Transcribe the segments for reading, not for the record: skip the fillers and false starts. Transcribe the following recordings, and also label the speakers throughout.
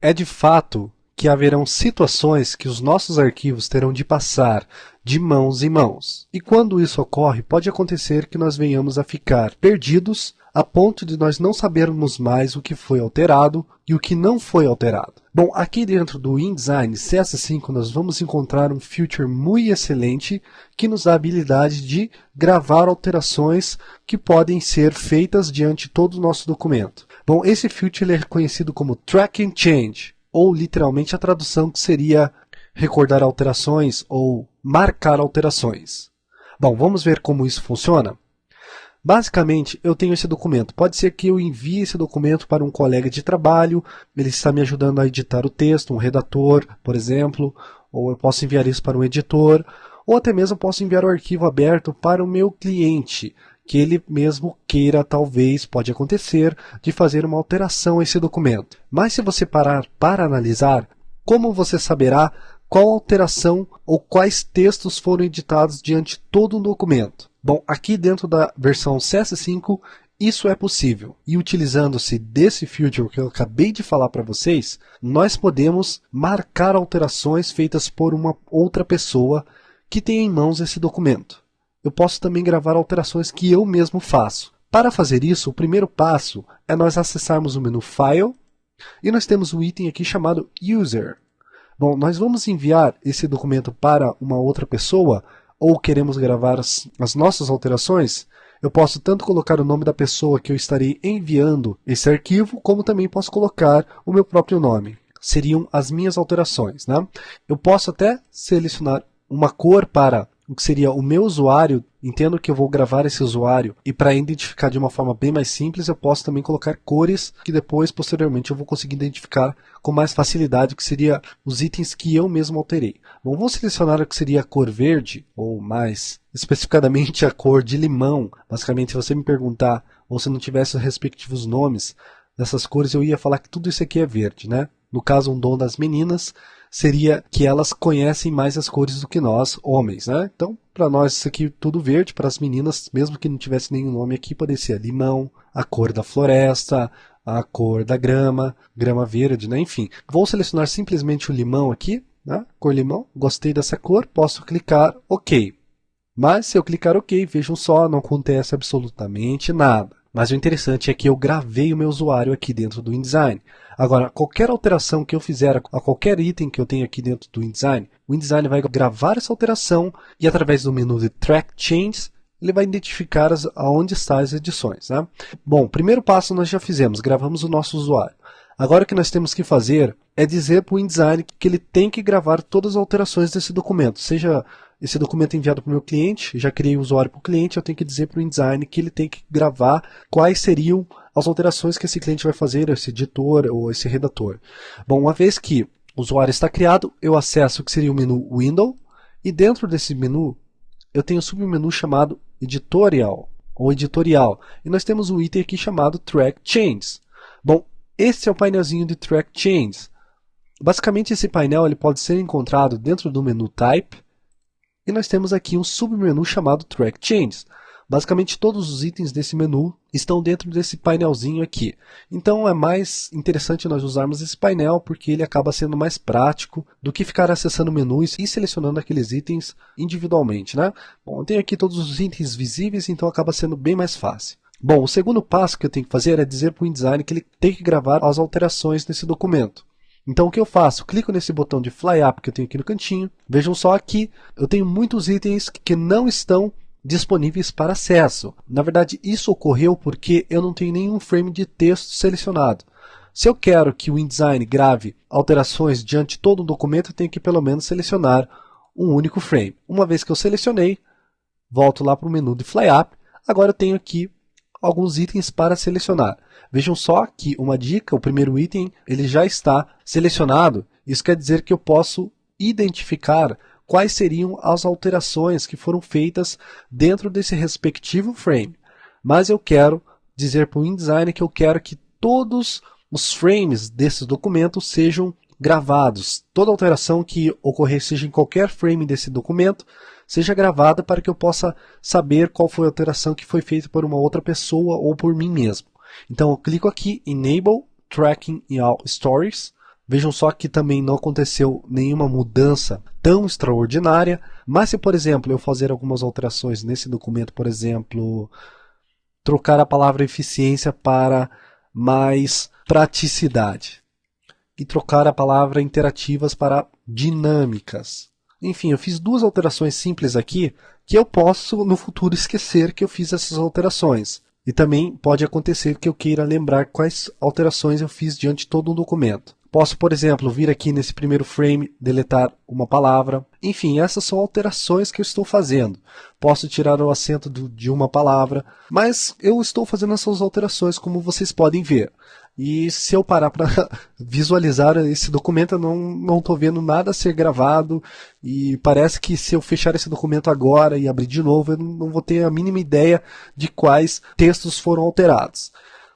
Speaker 1: É de fato que haverão situações que os nossos arquivos terão de passar de mãos em mãos. E quando isso ocorre, pode acontecer que nós venhamos a ficar perdidos a ponto de nós não sabermos mais o que foi alterado e o que não foi alterado. Bom, aqui dentro do InDesign CS5 nós vamos encontrar um feature muito excelente que nos dá a habilidade de gravar alterações que podem ser feitas diante de todo o nosso documento. Bom, esse feature é conhecido como Track and Change, ou literalmente a tradução que seria recordar alterações ou marcar alterações. Bom, vamos ver como isso funciona? Basicamente, eu tenho esse documento. Pode ser que eu envie esse documento para um colega de trabalho, ele está me ajudando a editar o texto, um redator, por exemplo, ou eu posso enviar isso para um editor, ou até mesmo posso enviar o arquivo aberto para o meu cliente, que ele mesmo queira, talvez, pode acontecer, de fazer uma alteração a esse documento. Mas se você parar para analisar, como você saberá qual alteração ou quais textos foram editados diante de todo um documento? Bom, aqui dentro da versão CS5, isso é possível. E utilizando-se desse feature que eu acabei de falar para vocês, nós podemos marcar alterações feitas por uma outra pessoa que tem em mãos esse documento. Eu posso também gravar alterações que eu mesmo faço. Para fazer isso, o primeiro passo é nós acessarmos o menu File e nós temos um item aqui chamado User. Bom, nós vamos enviar esse documento para uma outra pessoa ou queremos gravar as nossas alterações. Eu posso tanto colocar o nome da pessoa que eu estarei enviando esse arquivo, como também posso colocar o meu próprio nome. Seriam as minhas alterações, né? Eu posso até selecionar uma cor para o que seria o meu usuário. Entendo que eu vou gravar esse usuário e para identificar de uma forma bem mais simples, eu posso também colocar cores que depois, posteriormente, eu vou conseguir identificar com mais facilidade, que seria os itens que eu mesmo alterei. Bom, vou selecionar o que seria a cor verde, ou mais especificadamente a cor de limão. Basicamente, se você me perguntar, ou se não tivesse os respectivos nomes dessas cores, eu ia falar que tudo isso aqui é verde, né? No caso, um dom das meninas seria que elas conhecem mais as cores do que nós, homens, né? Então, para nós isso aqui tudo verde, para as meninas, mesmo que não tivesse nenhum nome aqui, poderia ser limão, a cor da floresta, a cor da grama, grama verde, né? Enfim, vou selecionar simplesmente o limão aqui, né? Cor limão, gostei dessa cor, posso clicar OK. Mas se eu clicar OK, vejam só, não acontece absolutamente nada. Mas o interessante é que eu gravei o meu usuário aqui dentro do InDesign. Agora, qualquer alteração que eu fizer a qualquer item que eu tenho aqui dentro do InDesign, o InDesign vai gravar essa alteração e através do menu de Track Change, ele vai identificar aonde estão as edições, né? Bom, primeiro passo nós já fizemos, gravamos o nosso usuário. Agora o que nós temos que fazer é dizer para o InDesign que ele tem que gravar todas as alterações desse documento, seja esse documento enviado para o meu cliente, já criei o usuário para o cliente, eu tenho que dizer para o InDesign que ele tem que gravar quais seriam as alterações que esse cliente vai fazer, esse editor ou esse redator. Bom, uma vez que o usuário está criado, eu acesso o que seria o menu Window, e dentro desse menu eu tenho um submenu chamado Editorial, ou Editorial, e nós temos um item aqui chamado Track Change. Bom, esse é o painelzinho de Track Change. Basicamente esse painel ele pode ser encontrado dentro do menu Type, e nós temos aqui um submenu chamado Track Change. Basicamente todos os itens desse menu estão dentro desse painelzinho aqui. Então é mais interessante nós usarmos esse painel porque ele acaba sendo mais prático do que ficar acessando menus e selecionando aqueles itens individualmente, né? Bom, eu tenho aqui todos os itens visíveis, então acaba sendo bem mais fácil. Bom, o segundo passo que eu tenho que fazer é dizer para o InDesign que ele tem que gravar as alterações nesse documento. Então o que eu faço? Clico nesse botão de Fly Up que eu tenho aqui no cantinho. Vejam só aqui, eu tenho muitos itens que não estão disponíveis para acesso. Na verdade, isso ocorreu porque eu não tenho nenhum frame de texto selecionado. Se eu quero que o InDesign grave alterações diante de todo um documento, eu tenho que pelo menos selecionar um único frame. Uma vez que eu selecionei, volto lá para o menu de Fly Up. Agora eu tenho aqui alguns itens para selecionar. Vejam só que uma dica, o primeiro item ele já está selecionado. Isso quer dizer que eu posso identificar quais seriam as alterações que foram feitas dentro desse respectivo frame. Mas eu quero dizer para o InDesign que eu quero que todos os frames desses documentos sejam gravados. Toda alteração que ocorrer, seja em qualquer frame desse documento, seja gravada para que eu possa saber qual foi a alteração que foi feita por uma outra pessoa ou por mim mesmo. Então eu clico aqui, Enable Tracking in All Stories. Vejam só que também não aconteceu nenhuma mudança tão extraordinária, mas se, por exemplo, eu fazer algumas alterações nesse documento, por exemplo, trocar a palavra eficiência para mais praticidade e trocar a palavra interativas para dinâmicas. Enfim, eu fiz duas alterações simples aqui que eu posso no futuro esquecer que eu fiz essas alterações. E também pode acontecer que eu queira lembrar quais alterações eu fiz diante de todo um documento. Posso, por exemplo, vir aqui nesse primeiro frame, deletar uma palavra. Enfim, essas são alterações que eu estou fazendo. Posso tirar o acento de uma palavra, mas eu estou fazendo essas alterações como vocês podem ver. E se eu parar para visualizar esse documento, eu não estou vendo nada ser gravado. E parece que se eu fechar esse documento agora e abrir de novo, eu não vou ter a mínima ideia de quais textos foram alterados.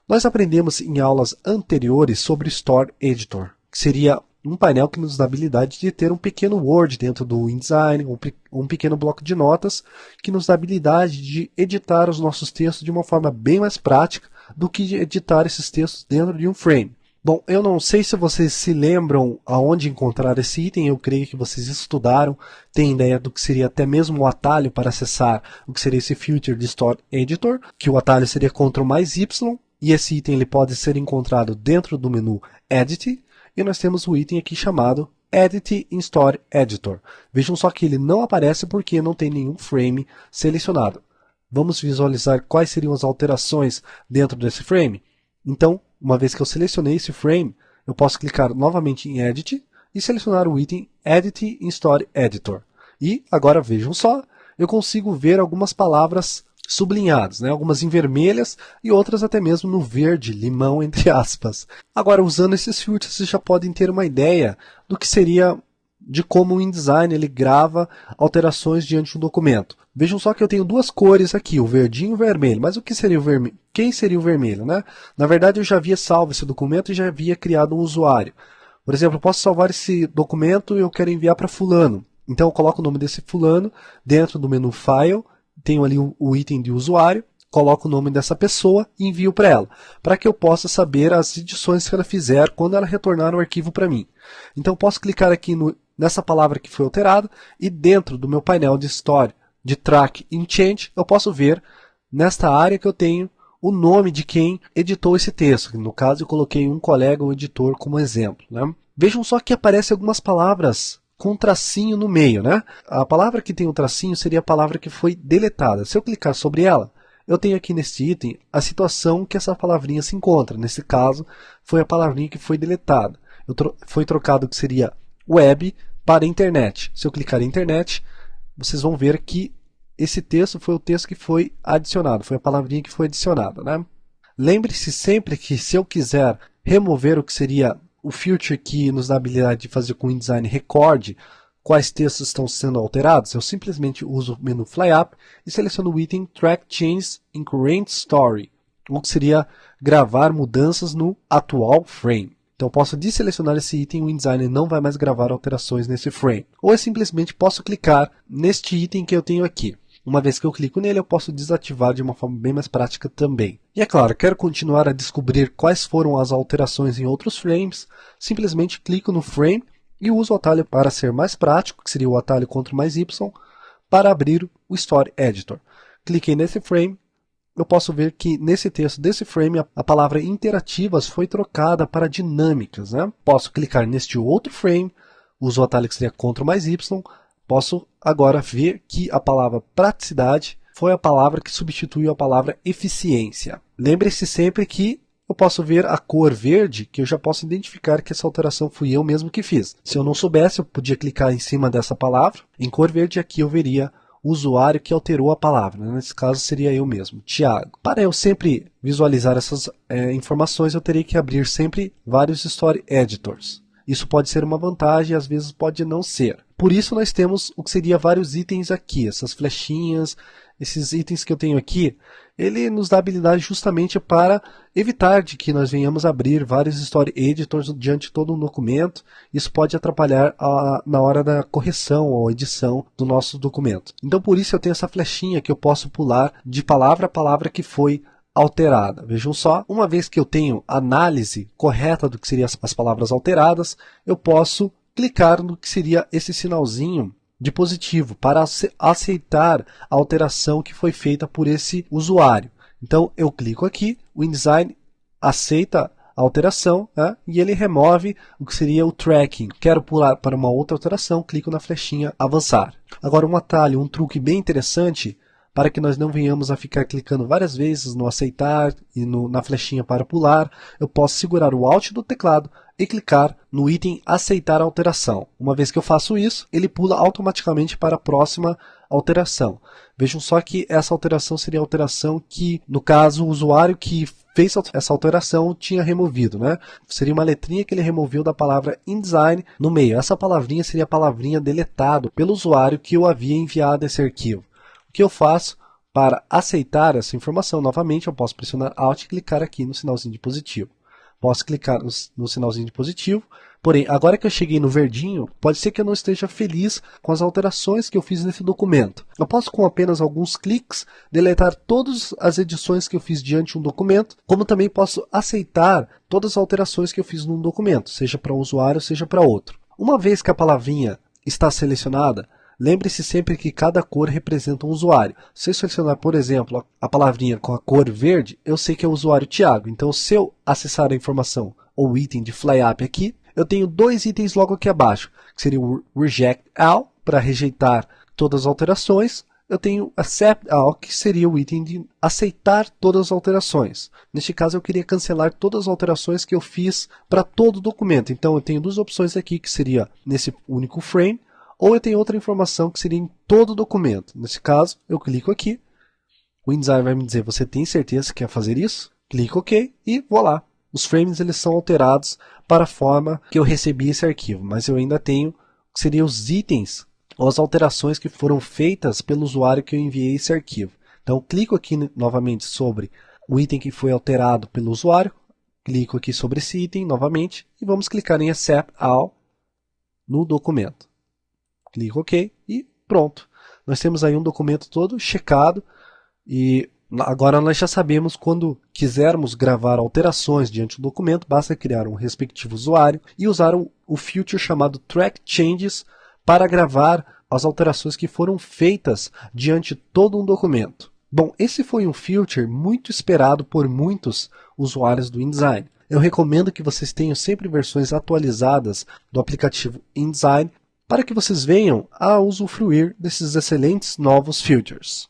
Speaker 1: Nós aprendemos em aulas anteriores sobre o Story Editor, que seria um painel que nos dá a habilidade de ter um pequeno Word dentro do InDesign, um pequeno bloco de notas, que nos dá a habilidade de editar os nossos textos de uma forma bem mais prática do que editar esses textos dentro de um frame. Bom, eu não sei se vocês se lembram aonde encontrar esse item, eu creio que vocês estudaram, têm ideia do que seria até mesmo o atalho para acessar o que seria esse Filter de Story Editor, que o atalho seria Ctrl mais Y, e esse item ele pode ser encontrado dentro do menu Edit, e nós temos o item aqui chamado Edit in Story Editor. Vejam só que ele não aparece porque não tem nenhum frame selecionado. Vamos visualizar quais seriam as alterações dentro desse frame? Então, uma vez que eu selecionei esse frame, eu posso clicar novamente em Edit e selecionar o item Edit in Story Editor. E agora vejam só, eu consigo ver algumas palavras sublinhadas, né? Algumas em vermelhas e outras até mesmo no verde, limão, entre aspas. Agora, usando esses filtros, vocês já podem ter uma ideia do que seria de como o InDesign ele grava alterações diante de um documento. Vejam só que eu tenho duas cores aqui, o verdinho e o vermelho. Mas o que seria o vermelho? Quem seria o vermelho, né? Na verdade, eu já havia salvo esse documento e já havia criado um usuário. Por exemplo, eu posso salvar esse documento e eu quero enviar para fulano. Então, eu coloco o nome desse fulano dentro do menu File, tenho ali o item de usuário, coloco o nome dessa pessoa e envio para ela, para que eu possa saber as edições que ela fizer quando ela retornar o arquivo para mim. Então, posso clicar aqui nessa palavra que foi alterada e dentro do meu painel de Story, de Track in Change, eu posso ver nesta área que eu tenho o nome de quem editou esse texto. No caso, eu coloquei um colega ou editor como exemplo, né? Vejam só que aparecem algumas palavras com um tracinho no meio, né? A palavra que tem um tracinho seria a palavra que foi deletada. Se eu clicar sobre ela, eu tenho aqui neste item a situação que essa palavrinha se encontra. Nesse caso, foi a palavrinha que foi deletada. Foi trocado o que seria web para internet. Se eu clicar em internet, vocês vão ver que esse texto foi o texto que foi adicionado, foi a palavrinha que foi adicionada, né? Lembre-se sempre que se eu quiser remover o que seria o filter que nos dá a habilidade de fazer com o InDesign recorde quais textos estão sendo alterados, eu simplesmente uso o menu Fly Up e seleciono o item Track Change in Current Story, o que seria gravar mudanças no atual frame. Então eu posso desselecionar esse item e o InDesign não vai mais gravar alterações nesse frame. Ou eu simplesmente posso clicar neste item que eu tenho aqui. Uma vez que eu clico nele, eu posso desativar de uma forma bem mais prática também. E é claro, quero continuar a descobrir quais foram as alterações em outros frames, simplesmente clico no frame e uso o atalho para ser mais prático, que seria o atalho Ctrl mais Y, para abrir o Story Editor. Cliquei nesse frame, eu posso ver que nesse texto desse frame a palavra interativas foi trocada para dinâmicas, né? Posso clicar neste outro frame, uso o atalho que seria Ctrl mais Y, posso agora ver que a palavra praticidade foi a palavra que substituiu a palavra eficiência. Lembre-se sempre que eu posso ver a cor verde, que eu já posso identificar que essa alteração fui eu mesmo que fiz. Se eu não soubesse, eu podia clicar em cima dessa palavra, em cor verde, aqui eu veria o usuário que alterou a palavra. Nesse caso seria eu mesmo, Thiago. Para eu sempre visualizar essas informações, eu terei que abrir sempre vários Story Editors. Isso pode ser uma vantagem e às vezes pode não ser. Por isso nós temos o que seria vários itens aqui, essas flechinhas, esses itens que eu tenho aqui, ele nos dá habilidade justamente para evitar de que nós venhamos abrir vários Story Editors diante de todo um documento. Isso pode atrapalhar na hora da correção ou edição do nosso documento. Então por isso eu tenho essa flechinha que eu posso pular de palavra a palavra que foi alterada. Vejam só, uma vez que eu tenho análise correta do que seriam as palavras alteradas, eu posso clicar no que seria esse sinalzinho de positivo para aceitar a alteração que foi feita por esse usuário. Então, eu clico aqui, o InDesign aceita a alteração, né, e ele remove o que seria o tracking. Quero pular para uma outra alteração, clico na flechinha avançar. Agora, um atalho, um truque bem interessante para que nós não venhamos a ficar clicando várias vezes no aceitar e na flechinha para pular, eu posso segurar o Alt do teclado e clicar no item aceitar a alteração. Uma vez que eu faço isso, ele pula automaticamente para a próxima alteração. Vejam só que essa alteração seria a alteração que, no caso, o usuário que fez essa alteração tinha removido, né? Seria uma letrinha que ele removeu da palavra InDesign no meio. Essa palavrinha seria a palavrinha deletado pelo usuário que eu havia enviado esse arquivo. O que eu faço para aceitar essa informação? Novamente, eu posso pressionar Alt e clicar aqui no sinalzinho de positivo. Posso clicar no sinalzinho de positivo, porém, agora que eu cheguei no verdinho, pode ser que eu não esteja feliz com as alterações que eu fiz nesse documento. Eu posso, com apenas alguns cliques, deletar todas as edições que eu fiz diante de um documento, como também posso aceitar todas as alterações que eu fiz num documento, seja para um usuário, seja para outro. Uma vez que a palavrinha está selecionada, lembre-se sempre que cada cor representa um usuário. Se eu selecionar, por exemplo, a palavrinha com a cor verde, eu sei que é o usuário Thiago. Então, se eu acessar a informação ou item de FlyUp aqui, eu tenho dois itens logo aqui abaixo, que seria o Reject All, para rejeitar todas as alterações. Eu tenho Accept All, que seria o item de aceitar todas as alterações. Neste caso, eu queria cancelar todas as alterações que eu fiz para todo o documento. Então, eu tenho duas opções aqui, que seria nesse único frame, ou eu tenho outra informação que seria em todo o documento. Nesse caso, eu clico aqui, o InDesign vai me dizer, você tem certeza que quer fazer isso? Clico OK e voilá. Os frames eles são alterados para a forma que eu recebi esse arquivo, mas eu ainda tenho que seriam os itens ou as alterações que foram feitas pelo usuário que eu enviei esse arquivo. Então, clico aqui novamente sobre o item que foi alterado pelo usuário, clico aqui sobre esse item novamente e vamos clicar em Accept All no documento. Clico OK e pronto. Nós temos aí um documento todo checado e agora nós já sabemos quando quisermos gravar alterações diante do documento, basta criar um respectivo usuário e usar o feature chamado Track Changes para gravar as alterações que foram feitas diante de todo um documento. Bom, esse foi um feature muito esperado por muitos usuários do InDesign. Eu recomendo que vocês tenham sempre versões atualizadas do aplicativo InDesign para que vocês venham a usufruir desses excelentes novos features.